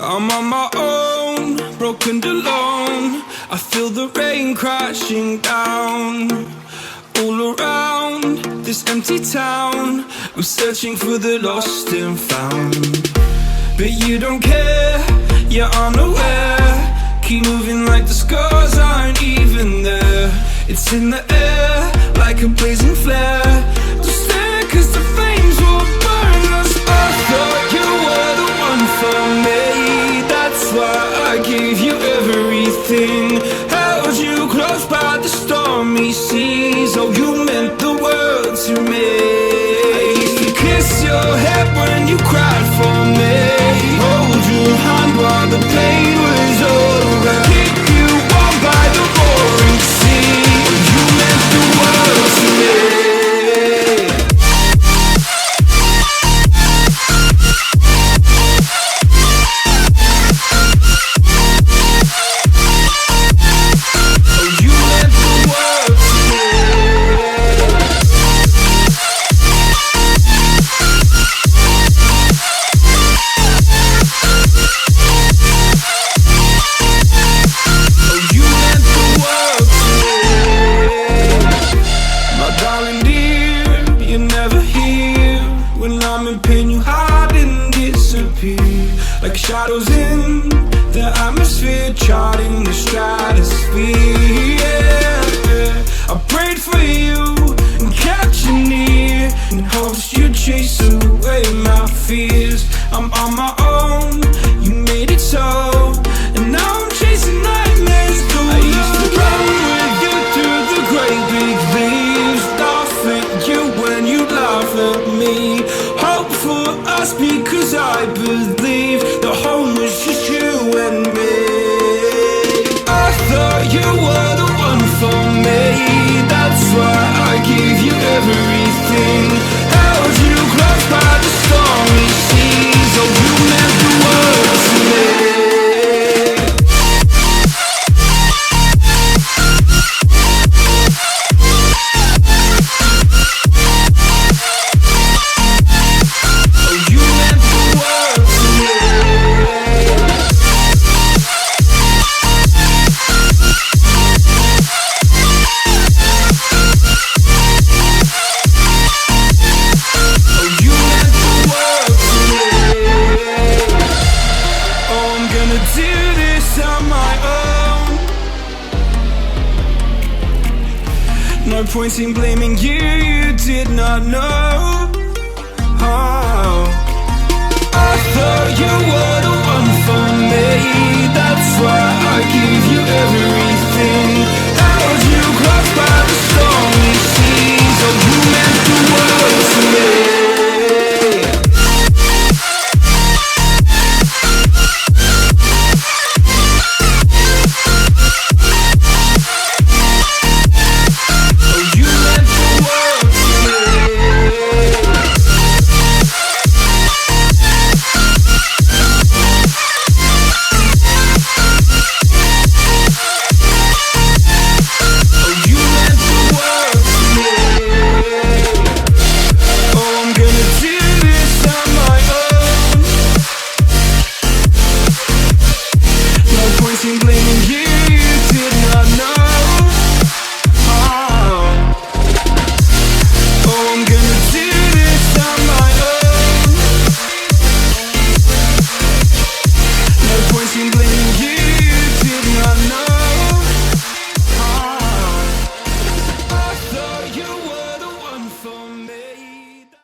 I'm on my own, broken and alone. I feel the rain crashing down all around this empty town. I'm searching for the lost and found, but you don't care, you're unaware. Keep moving like the scars aren't even there. It's in the air like a blazing flare. Don't stare cause the flames will burn us. I thought you were the one for me, that's why I gave you everything. Held you close by the stormy seas. Oh, you meant the world to me. I used to kiss your head when you cried for me, hold your hand while the pain was over, keep you warm by the roaring sea. You meant the world to me. Like shadows in the atmosphere, charting the stratosphere. Yeah. I prayed for you and kept you near in hopes you'd chase away my fears. I'm on my own, you made it so, and now I'm chasing nightmares too. I used to run with you through the great big leaves, laugh at you when you laugh at me. Hope for us because I believe the home was just you and me. I thought you were the one for me, that's why I gave you everything. Held you close by the stormy seas. Oh, you meant the world to me. No point in blaming you, you did not know. Oh, I thought you were